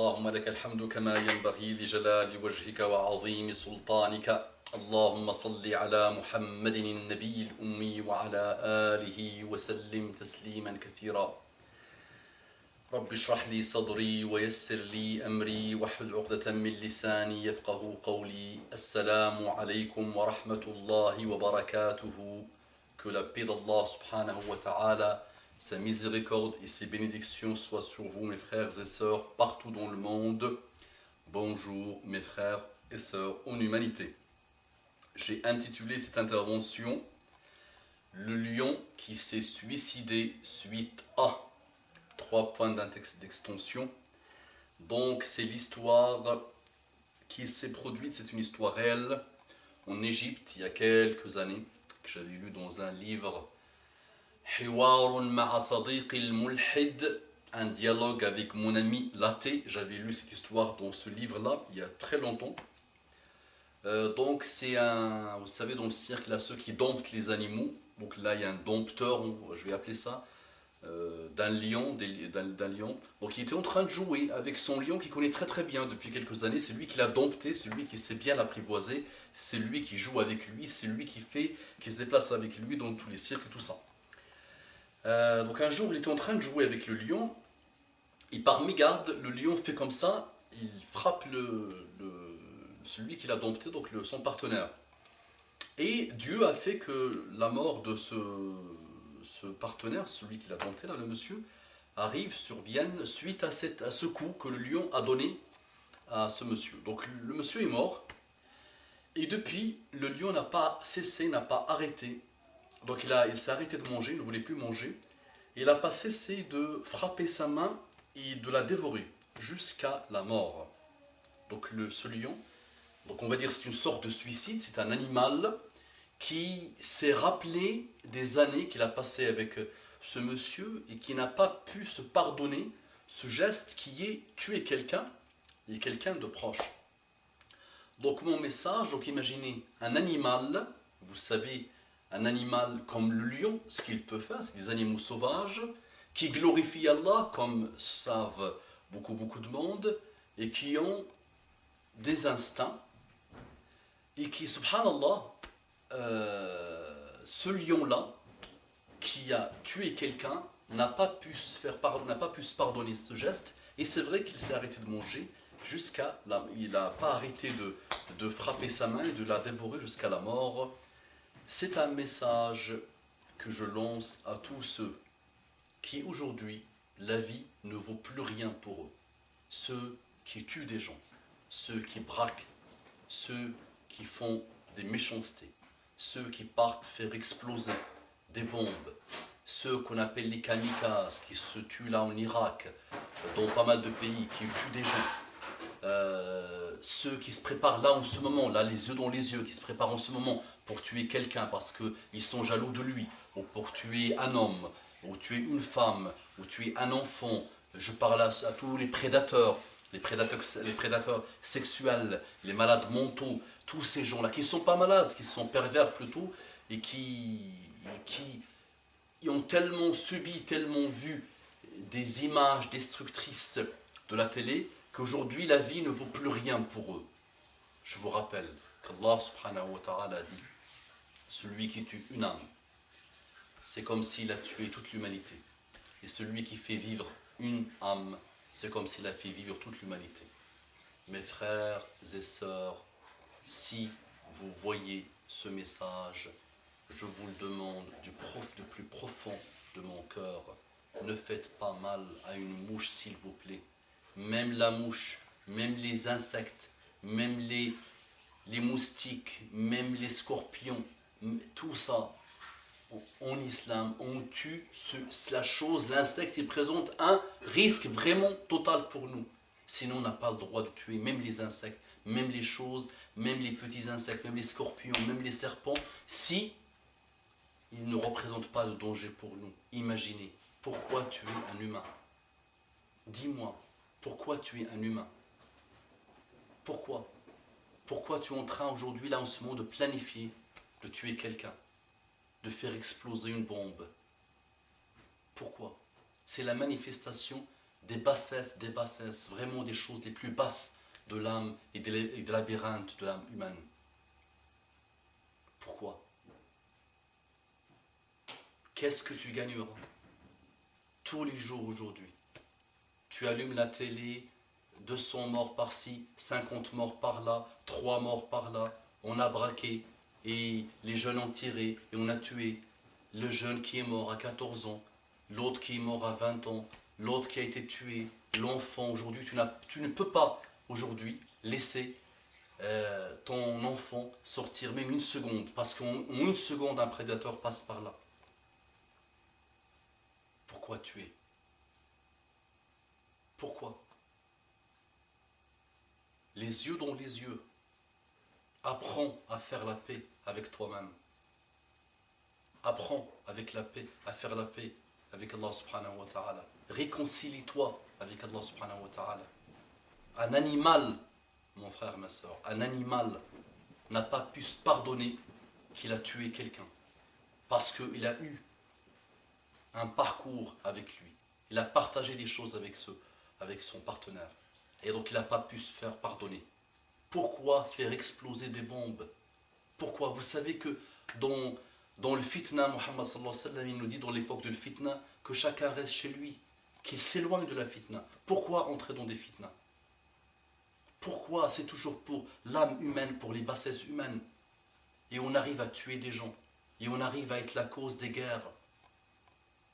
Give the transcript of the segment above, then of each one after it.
اللهم لك الحمد كما ينبغي لجلال وجهك وعظيم سلطانك. اللهم صل على محمد النبي الأمي وعلى آله وسلم تسليما كثيرا. رب اشرح لي صدري ويسر لي أمري واحلل عقدة من لساني يفقه قولي. السلام عليكم ورحمة الله وبركاته. Que la paix d'Allah subhanahu wa ta'ala, sa miséricorde et ses bénédictions soient sur vous, mes frères et sœurs, partout dans le monde. Bonjour, mes frères et sœurs en humanité. J'ai intitulé cette intervention « Le lion qui s'est suicidé suite à ». 3 points d'extension. Donc, c'est l'histoire qui s'est produite, c'est une histoire réelle en Égypte il y a quelques années, que j'avais lu dans un livre Hiwarun ma'a sadiq al-mulhid, un dialogue avec mon ami l'athée. J'avais lu cette histoire dans ce livre-là il y a très longtemps. Donc c'est un, vous savez, dans le cirque, là, ceux qui domptent les animaux. Donc là, il y a un dompteur, je vais appeler ça, d'un lion. Donc il était en train de jouer avec son lion qu'il connaît très très bien depuis quelques années. C'est lui qui l'a dompté, c'est lui qui sait bien l'apprivoiser, c'est lui qui joue avec lui, c'est lui qui se déplace avec lui dans tous les cirques et tout ça. Donc un jour, il était en train de jouer avec le lion, et par mégarde, le lion fait comme ça, il frappe celui qui l'a dompté, donc son partenaire. Et Dieu a fait que la mort de ce partenaire, celui qui l'a dompté, là, le monsieur, survienne suite à ce coup que le lion a donné à ce monsieur. Donc le monsieur est mort, et depuis, le lion n'a pas cessé, n'a pas arrêté. Donc il s'est arrêté de manger, il ne voulait plus manger. Il n'a pas cessé de frapper sa main et de la dévorer jusqu'à la mort. Donc ce lion, donc on va dire c'est une sorte de suicide, c'est un animal qui s'est rappelé des années qu'il a passées avec ce monsieur et qui n'a pas pu se pardonner ce geste qui est tuer quelqu'un et quelqu'un de proche. Donc mon message, donc imaginez un animal, vous savez, un animal comme le lion, ce qu'il peut faire, c'est des animaux sauvages qui glorifient Allah comme savent beaucoup de monde et qui ont des instincts et qui, subhanallah, ce lion-là qui a tué quelqu'un n'a pas pu se pardonner ce geste, et c'est vrai qu'il s'est arrêté de manger il n'a pas arrêté de frapper sa main et de la dévorer jusqu'à la mort. C'est un message que je lance à tous ceux qui aujourd'hui, la vie ne vaut plus rien pour eux. Ceux qui tuent des gens, ceux qui braquent, ceux qui font des méchancetés, ceux qui partent faire exploser des bombes, ceux qu'on appelle les kamikazes, qui se tuent là en Irak, dans pas mal de pays, qui tuent des gens, ceux qui se préparent là en ce moment, là les yeux dans les yeux, qui se préparent en ce moment pour tuer quelqu'un parce qu'ils sont jaloux de lui, ou pour tuer un homme, ou tuer une femme, ou tuer un enfant. Je parle à tous les prédateurs sexuels, les malades mentaux, tous ces gens-là qui ne sont pas malades, qui sont pervers plutôt, et qui ont tellement subi, tellement vu des images destructrices de la télé, qu'aujourd'hui la vie ne vaut plus rien pour eux. Je vous rappelle qu'Allah subhanahu wa ta'ala a dit, celui qui tue une âme, c'est comme s'il a tué toute l'humanité. Et celui qui fait vivre une âme, c'est comme s'il a fait vivre toute l'humanité. Mes frères et sœurs, si vous voyez ce message, je vous le demande du plus profond de mon cœur, ne faites pas mal à une mouche s'il vous plaît. Même la mouche, même les insectes, même les moustiques, même les scorpions, tout ça, en islam, on tue l'insecte, il présente un risque vraiment total pour nous. Sinon, on n'a pas le droit de tuer même les insectes, même les choses, même les petits insectes, même les scorpions, même les serpents, si ils ne représentent pas de danger pour nous. Imaginez, pourquoi tuer un humain? Dis-moi, pourquoi tuer un humain? Pourquoi? Pourquoi tu es en train aujourd'hui, là en ce moment, de planifier de tuer quelqu'un, de faire exploser une bombe? Pourquoi? C'est la manifestation des bassesses, vraiment des choses les plus basses de l'âme et des labyrinthes de l'âme humaine. Pourquoi? Qu'est-ce que tu gagneras tous les jours aujourd'hui? Tu allumes la télé, 200 morts par-ci, 50 morts par-là, 3 morts par-là, on a braqué et les jeunes ont tiré et on a tué le jeune qui est mort à 14 ans, l'autre qui est mort à 20 ans, l'autre qui a été tué, l'enfant. Aujourd'hui, tu ne peux pas aujourd'hui laisser ton enfant sortir même une seconde, parce qu'en une seconde, un prédateur passe par là. Pourquoi tuer? Pourquoi? Les yeux dans les yeux. Apprends à faire la paix avec toi-même. Apprends avec la paix, à faire la paix avec Allah subhanahu wa ta'ala. Réconcilie-toi avec Allah subhanahu wa ta'ala. Un animal, mon frère, ma soeur, un animal n'a pas pu se pardonner qu'il a tué quelqu'un. Parce qu'il a eu un parcours avec lui. Il a partagé des choses avec son partenaire. Et donc il n'a pas pu se faire pardonner. Pourquoi faire exploser des bombes? Pourquoi? Vous savez que dans le fitna, Muhammad sallallahu alayhi wa sallam, il nous dit dans l'époque de le fitna que chacun reste chez lui, qu'il s'éloigne de la fitna. Pourquoi entrer dans des fitnas? Pourquoi? C'est toujours pour l'âme humaine, pour les bassesses humaines. Et on arrive à tuer des gens. Et on arrive à être la cause des guerres.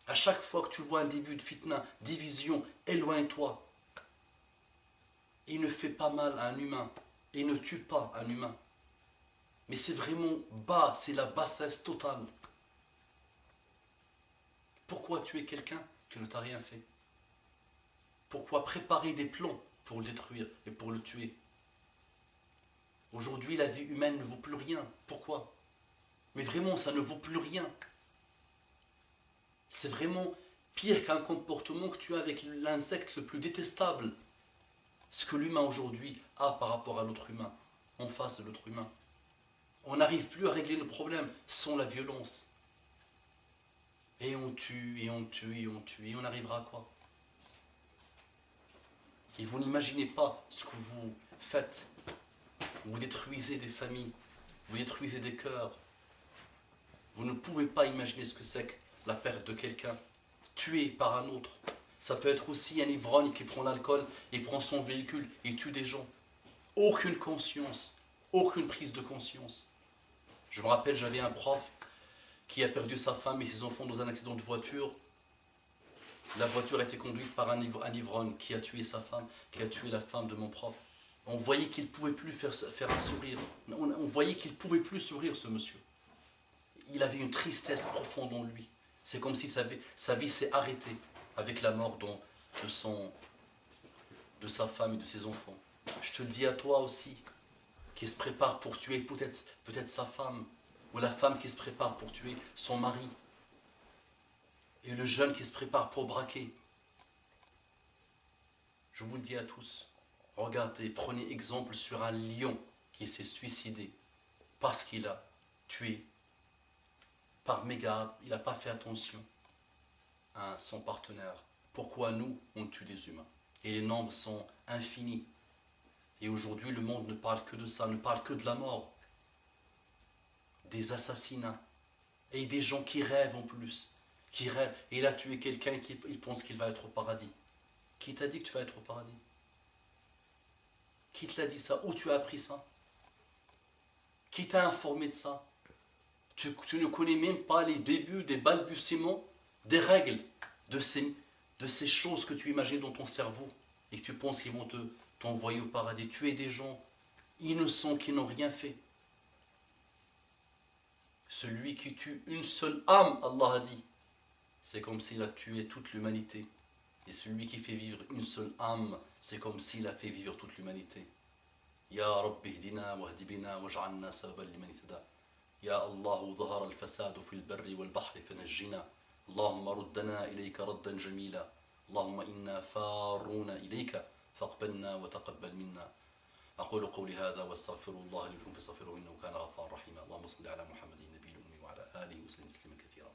À chaque fois que tu vois un début de fitna, division, éloigne-toi. Il ne fait pas mal à un humain. Il ne tue pas un humain. Mais c'est vraiment bas, c'est la bassesse totale. Pourquoi tuer quelqu'un qui ne t'a rien fait? Pourquoi préparer des plans pour le détruire et pour le tuer? Aujourd'hui, la vie humaine ne vaut plus rien. Pourquoi? Mais vraiment, ça ne vaut plus rien. C'est vraiment pire qu'un comportement que tu as avec l'insecte le plus détestable. Ce que l'humain aujourd'hui a par rapport à l'autre humain, en face de l'autre humain. On n'arrive plus à régler nos problèmes sans la violence. Et on tue, et on tue, et on tue, et on arrivera à quoi? Et vous n'imaginez pas ce que vous faites. Vous détruisez des familles, vous détruisez des cœurs. Vous ne pouvez pas imaginer ce que c'est que la perte de quelqu'un, tué par un autre. Ça peut être aussi un ivrogne qui prend l'alcool et prend son véhicule et tue des gens. Aucune conscience, aucune prise de conscience. Je me rappelle, j'avais un prof qui a perdu sa femme et ses enfants dans un accident de voiture. La voiture a été conduite par un ivrogne qui a tué sa femme, qui a tué la femme de mon prof. On voyait qu'il ne pouvait plus faire un sourire. On voyait qu'il ne pouvait plus sourire, ce monsieur. Il avait une tristesse profonde en lui. C'est comme si sa vie s'est arrêtée avec la mort de sa femme et de ses enfants. Je te le dis à toi aussi, qui se prépare pour tuer peut-être sa femme, ou la femme qui se prépare pour tuer son mari, et le jeune qui se prépare pour braquer. Je vous le dis à tous, regardez, prenez exemple sur un lion qui s'est suicidé parce qu'il a tué par mégarde, il n'a pas fait attention à son partenaire. Pourquoi nous, on tue des humains? Et les nombres sont infinis. Et aujourd'hui, le monde ne parle que de ça, ne parle que de la mort, des assassinats, et des gens qui rêvent en plus, qui rêvent. Et il a tué quelqu'un et il pense qu'il va être au paradis. Qui t'a dit que tu vas être au paradis? Qui te l'a dit ça? Où tu as appris ça? Qui t'a informé de ça? Tu ne connais même pas les débuts, des balbutiements, des règles, de ces choses que tu imagines dans ton cerveau et que tu penses qu'ils vont t'envoyer au paradis. Tuer des gens innocents qui n'ont rien fait. Celui qui tue une seule âme, Allah a dit, c'est comme s'il a tué toute l'humanité. Et celui qui fait vivre une seule âme, c'est comme s'il a fait vivre toute l'humanité. Ya Rabbi hdina wa hdi bina waj'alna sababan liman ihtada. Ya Allah ظهر الفساد في البر والبحر فنجنا. اللهم ردنا إليك ردا جميلا. اللهم إنا فارون إليك فاقبلنا وتقبل منا. أقول قولي هذا واستغفر الله لكم فاستغفروه إنه كان غفارا رحيما. اللهم صل على محمد النبي الأمي وعلى آله وسلم تسليما كثيرا.